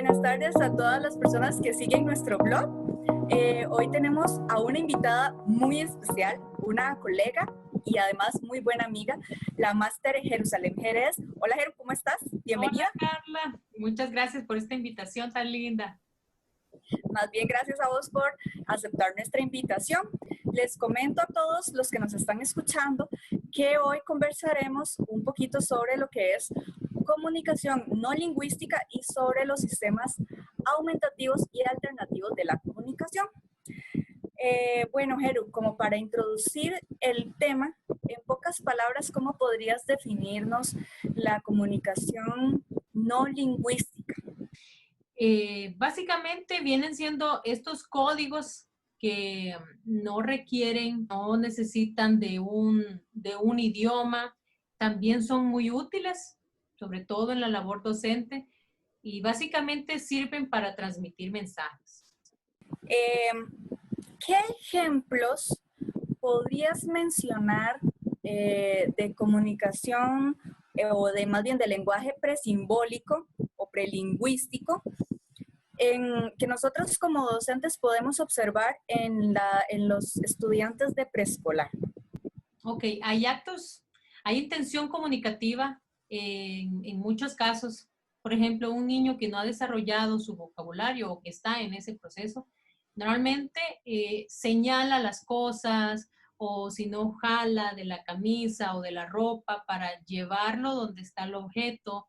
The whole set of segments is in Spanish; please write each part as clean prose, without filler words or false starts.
Buenas tardes a todas las personas que siguen nuestro blog. Hoy tenemos a una invitada muy especial, una colega y además muy buena amiga, la máster Jerusalén Jerez. Hola Jeru, ¿cómo estás? Bienvenida. Hola Carla, muchas gracias por esta invitación tan linda. Más bien gracias a vos por aceptar nuestra invitación. Les comento a todos los que nos están escuchando que hoy conversaremos un poquito sobre lo que es comunicación no lingüística y sobre los sistemas aumentativos y alternativos de la comunicación. Bueno, Jeru, como para introducir el tema, en pocas palabras, ¿cómo podrías definirnos la comunicación no lingüística? Básicamente vienen siendo estos códigos que no requieren, no necesitan de un idioma, también son muy útiles, sobre todo en la labor docente, y básicamente sirven para transmitir mensajes. Eh, ¿Qué ejemplos podrías mencionar de comunicación o de más bien de lenguaje presimbólico o prelingüístico que nosotros como docentes podemos observar en los estudiantes de preescolar? Ok, hay intención comunicativa en muchos casos. Por ejemplo, un niño que no ha desarrollado su vocabulario o que está en ese proceso, normalmente señala las cosas o si no jala de la camisa o de la ropa para llevarlo donde está el objeto.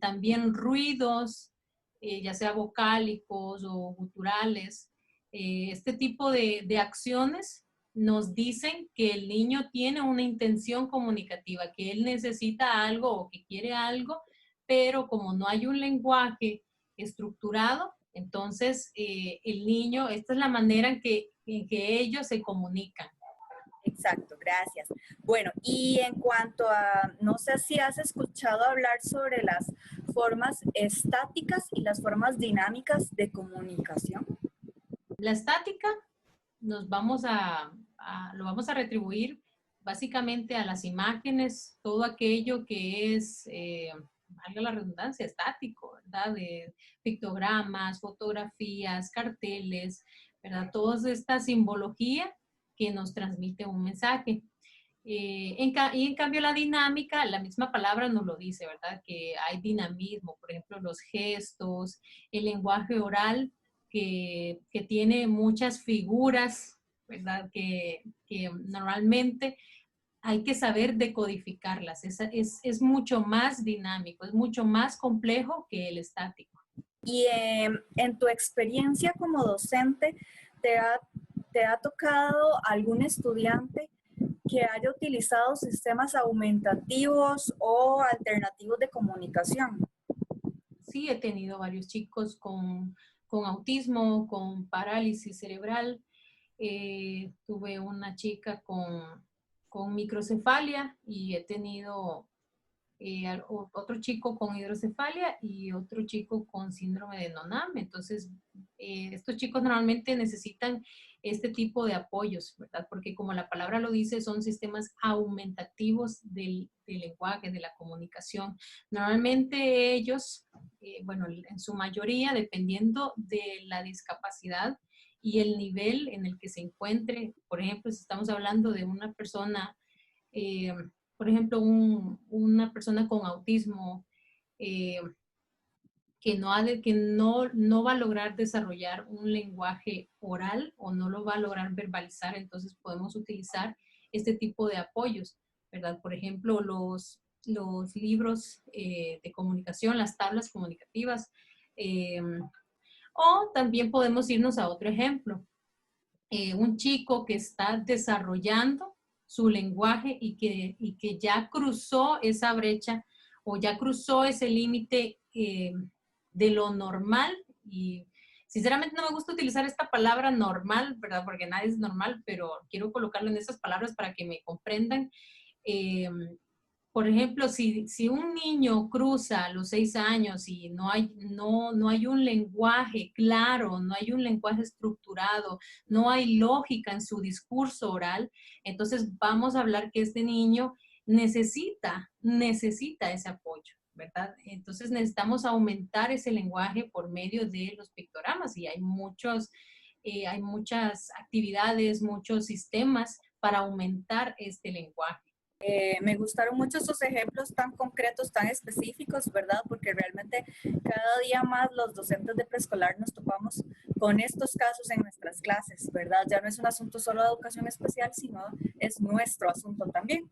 También ruidos, ya sea vocálicos o guturales. Este tipo de acciones nos dicen que el niño tiene una intención comunicativa, que él necesita algo o que quiere algo, pero como no hay un lenguaje estructurado, entonces el niño, esta es la manera en que ellos se comunican. Exacto, gracias. Bueno, y en cuanto a, no sé si has escuchado hablar sobre las formas estáticas y las formas dinámicas de comunicación. La estática lo vamos a retribuir básicamente a las imágenes, todo aquello que es, valga la redundancia, estático, ¿verdad? De pictogramas, fotografías, carteles, ¿verdad? Toda esta simbología que nos transmite un mensaje. Y en cambio la dinámica, la misma palabra nos lo dice, ¿verdad? Que hay dinamismo, por ejemplo, los gestos, el lenguaje oral, que tiene muchas figuras, ¿verdad? Que normalmente hay que saber decodificarlas. Es mucho más dinámico, es mucho más complejo que el estático. Y en tu experiencia como docente, ¿te ha, ¿te ha tocado algún estudiante que haya utilizado sistemas aumentativos o alternativos de comunicación? Sí, he tenido varios chicos con autismo, con parálisis cerebral. Tuve una chica con microcefalia y he tenido otro chico con hidrocefalia y otro chico con síndrome de Noonan. Entonces, estos chicos normalmente necesitan este tipo de apoyos, ¿verdad? Porque como la palabra lo dice, son sistemas aumentativos del lenguaje, de la comunicación. Normalmente ellos, bueno, en su mayoría, dependiendo de la discapacidad y el nivel en el que se encuentre, por ejemplo, si estamos hablando de una persona, eh, por ejemplo, una persona con autismo eh, que no va a lograr desarrollar un lenguaje oral o no lo va a lograr verbalizar, entonces podemos utilizar este tipo de apoyos, ¿verdad? Por ejemplo, los libros de comunicación, las tablas comunicativas, eh, o también podemos irnos a otro ejemplo. Un chico que está desarrollando su lenguaje y que ya cruzó esa brecha o ya cruzó ese límite de lo normal. Y sinceramente no me gusta utilizar esta palabra normal, ¿verdad? Porque nadie es normal, pero quiero colocarlo en esas palabras para que me comprendan. Eh, por ejemplo, si un niño cruza los 6 años y no hay un lenguaje claro, no hay un lenguaje estructurado, no hay lógica en su discurso oral, entonces vamos a hablar que este niño necesita ese apoyo. ¿verdad? Entonces necesitamos aumentar ese lenguaje por medio de los pictogramas y hay muchas actividades, muchos sistemas para aumentar este lenguaje. Me gustaron mucho estos ejemplos tan concretos, tan específicos, ¿verdad? Porque realmente cada día más los docentes de preescolar nos topamos con estos casos en nuestras clases, ¿verdad? Ya no es un asunto solo de educación especial, sino es nuestro asunto también.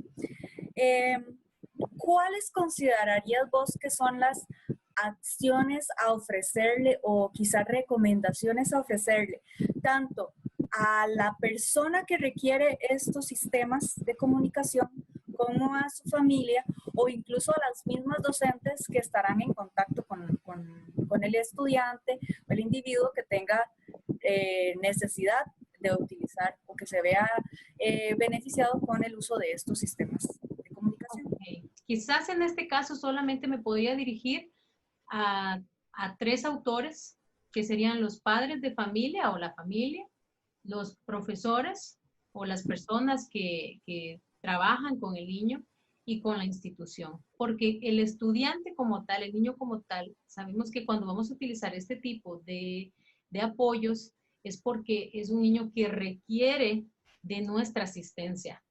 ¿Cuáles considerarías vos que son las acciones a ofrecerle o quizás recomendaciones a ofrecerle tanto a la persona que requiere estos sistemas de comunicación como a su familia o incluso a las mismas docentes que estarán en contacto con el estudiante o el individuo que tenga necesidad de utilizar o que se vea beneficiado con el uso de estos sistemas de comunicación? Okay. Quizás en este caso solamente me podría dirigir a, a 3 autores, que serían los padres de familia o la familia, los profesores o las personas que trabajan con el niño y con la institución. Porque el estudiante como tal, el niño como tal, sabemos que cuando vamos a utilizar este tipo de apoyos es porque es un niño que requiere de nuestra asistencia.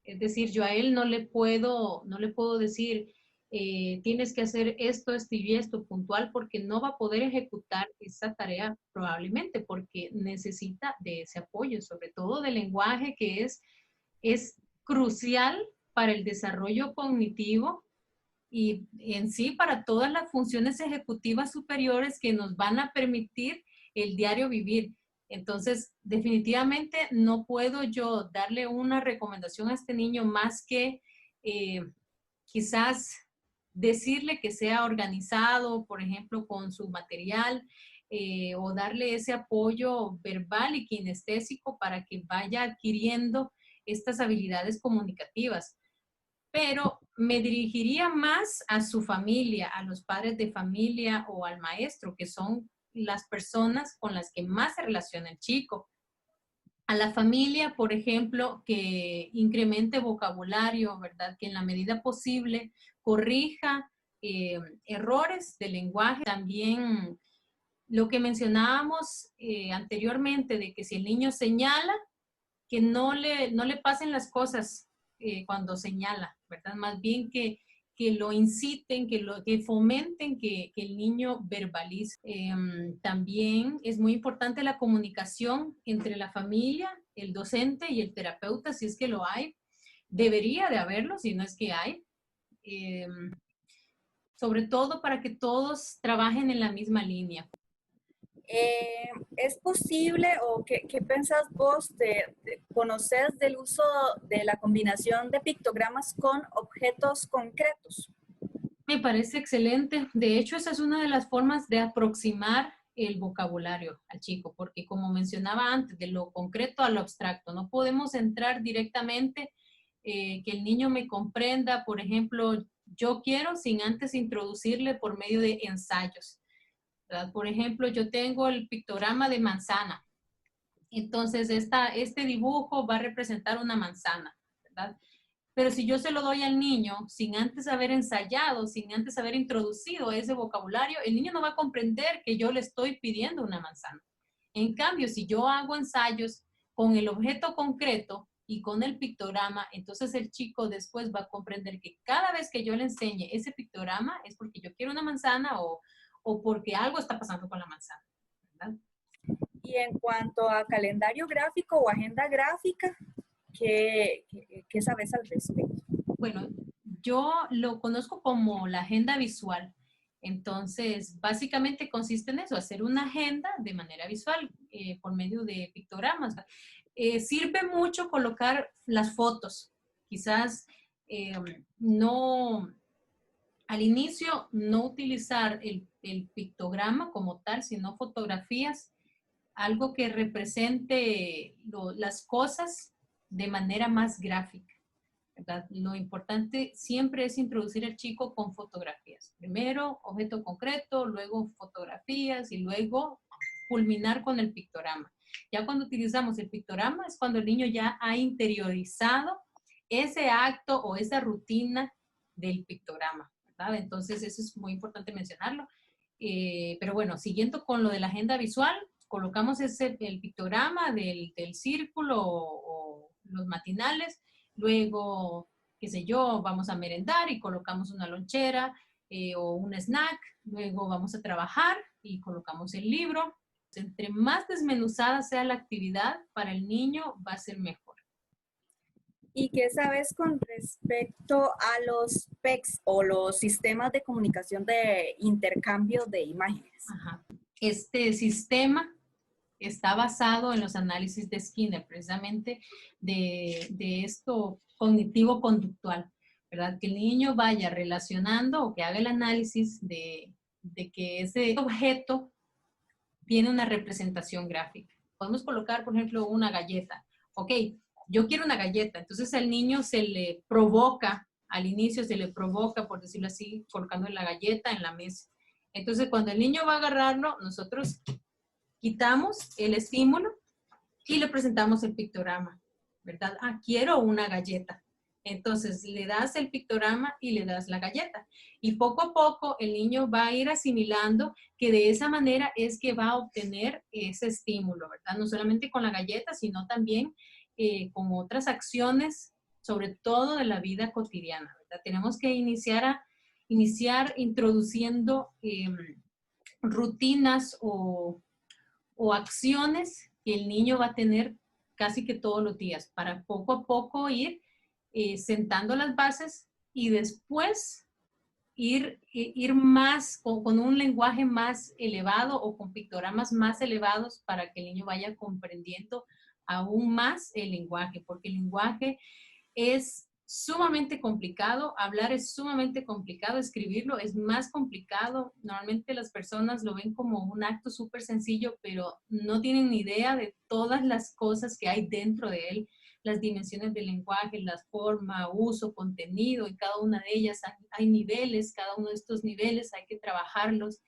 Es decir, yo a él no le puedo decir, tienes que hacer esto, esto y esto puntual, porque no va a poder ejecutar esa tarea probablemente, porque necesita de ese apoyo, sobre todo del lenguaje que es crucial para el desarrollo cognitivo y en sí para todas las funciones ejecutivas superiores que nos van a permitir el diario vivir. Entonces, definitivamente no puedo yo darle una recomendación a este niño más que quizás decirle que sea organizado, por ejemplo, con su material, o darle ese apoyo verbal y kinestésico para que vaya adquiriendo estas habilidades comunicativas. Pero me dirigiría más a su familia, a los padres de familia o al maestro, que son las personas con las que más se relaciona el chico. A la familia, por ejemplo, que incremente vocabulario, ¿verdad? Que en la medida posible corrija errores de lenguaje. También lo que mencionábamos anteriormente, de que si el niño señala, que no le pasen las cosas cuando señala, ¿verdad? Más bien que lo inciten, que fomenten que el niño verbalice. También es muy importante la comunicación entre la familia, el docente y el terapeuta, si es que lo hay. Debería de haberlo, si no es que hay. Eh, Sobre todo para que todos trabajen en la misma línea. ¿Es posible o qué pensás vos conocer del uso de la combinación de pictogramas con objetos concretos? Me parece excelente. De hecho, esa es una de las formas de aproximar el vocabulario al chico, porque como mencionaba antes, de lo concreto a lo abstracto, no podemos entrar directamente, que el niño me comprenda, por ejemplo, yo quiero sin antes introducirle por medio de ensayos, ¿verdad? Por ejemplo, yo tengo el pictograma de manzana. Entonces, este dibujo va a representar una manzana, ¿verdad? Pero si yo se lo doy al niño sin antes haber ensayado, sin antes haber introducido ese vocabulario, el niño no va a comprender que yo le estoy pidiendo una manzana. En cambio, si yo hago ensayos con el objeto concreto y con el pictograma, entonces el chico después va a comprender que cada vez que yo le enseñe ese pictograma es porque yo quiero una manzana o porque algo está pasando con la manzana, ¿verdad? Y en cuanto a calendario gráfico o agenda gráfica, ¿qué sabes al respecto? Bueno, yo lo conozco como la agenda visual. Entonces, básicamente consiste en eso, hacer una agenda de manera visual por medio de pictogramas. Sirve mucho colocar las fotos. Quizás eh, no, al inicio no utilizar el pictograma como tal, sino fotografías, algo que represente las cosas de manera más gráfica, ¿verdad? Lo importante siempre es introducir al chico con fotografías. Primero objeto concreto, luego fotografías y luego culminar con el pictograma. Ya cuando utilizamos el pictograma es cuando el niño ya ha interiorizado ese acto o esa rutina del pictograma. ¿verdad? Entonces, eso es muy importante mencionarlo. Pero bueno, siguiendo con lo de la agenda visual, colocamos el pictograma del círculo o los matinales, luego, qué sé yo, vamos a merendar y colocamos una lonchera o un snack, luego vamos a trabajar y colocamos el libro. Entre más desmenuzada sea la actividad para el niño, va a ser mejor. ¿Y qué sabes con respecto a los PECs o los sistemas de comunicación de intercambio de imágenes? Ajá. Este sistema está basado en los análisis de Skinner, precisamente de esto cognitivo-conductual, ¿verdad? Que el niño vaya relacionando o que haga el análisis de que ese objeto tiene una representación gráfica. Podemos colocar, por ejemplo, una galleta. Ok, yo quiero una galleta. Entonces al niño se le provoca, al inicio se le provoca, por decirlo así, colocando la galleta en la mesa. Entonces cuando el niño va a agarrarlo, nosotros quitamos el estímulo y le presentamos el pictograma, ¿verdad? Ah, quiero una galleta. Entonces le das el pictograma y le das la galleta. Y poco a poco el niño va a ir asimilando que de esa manera es que va a obtener ese estímulo, ¿verdad? No solamente con la galleta, sino también con otras acciones, sobre todo de la vida cotidiana, ¿verdad? Tenemos que iniciar introduciendo rutinas o acciones que el niño va a tener casi que todos los días para poco a poco ir sentando las bases y después ir más con un lenguaje más elevado o con pictogramas más elevados para que el niño vaya comprendiendo aún más el lenguaje, porque el lenguaje es sumamente complicado, hablar es sumamente complicado, escribirlo es más complicado. Normalmente las personas lo ven como un acto súper sencillo, pero no tienen ni idea de todas las cosas que hay dentro de él, las dimensiones del lenguaje, la forma, uso, contenido, y cada una de ellas hay niveles, cada uno de estos niveles hay que trabajarlos.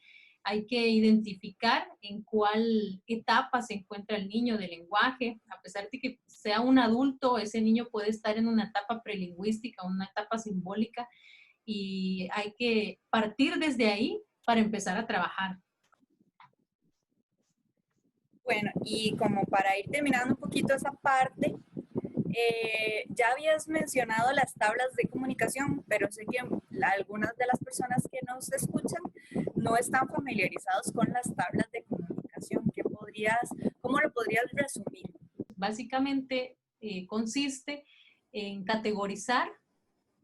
Hay que identificar en cuál etapa se encuentra el niño del lenguaje. A pesar de que sea un adulto, ese niño puede estar en una etapa prelingüística, una etapa simbólica, y hay que partir desde ahí para empezar a trabajar. Bueno, y como para ir terminando un poquito esa parte, ya habías mencionado las tablas de comunicación, pero sé que algunas de las personas que nos escuchan no están familiarizados con las tablas de comunicación. ¿Cómo lo podrías resumir? Básicamente consiste en categorizar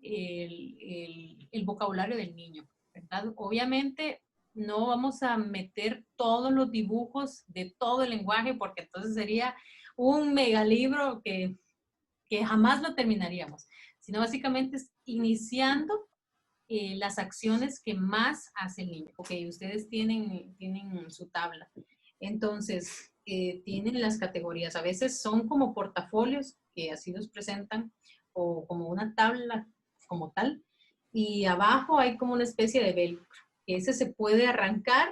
el vocabulario del niño, ¿verdad? Obviamente no vamos a meter todos los dibujos de todo el lenguaje porque entonces sería un megalibro que jamás lo terminaríamos, sino básicamente es iniciando las acciones que más hace el niño. Ok, ustedes tienen su tabla. Entonces, tienen las categorías. A veces son como portafolios que así nos presentan o como una tabla como tal. Y abajo hay como una especie de velcro. Ese se puede arrancar.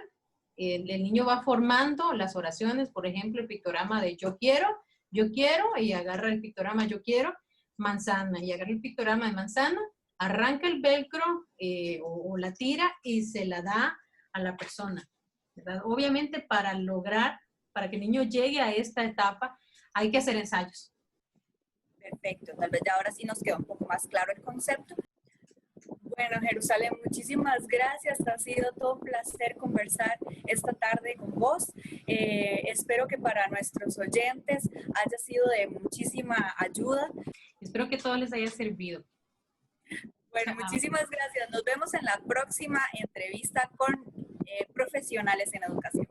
El niño va formando las oraciones, por ejemplo, el pictograma de yo quiero, y agarra el pictograma yo quiero, manzana, y agarra el pictograma de manzana, arranca el velcro o la tira y se la da a la persona, ¿verdad? Obviamente para que el niño llegue a esta etapa, hay que hacer ensayos. Perfecto, tal vez ya ahora sí nos queda un poco más claro el concepto. Bueno, Jerusalén, muchísimas gracias. Ha sido todo un placer conversar esta tarde con vos. Espero que para nuestros oyentes haya sido de muchísima ayuda. Espero que todo les haya servido. Bueno, muchísimas gracias. Nos vemos en la próxima entrevista con profesionales en educación.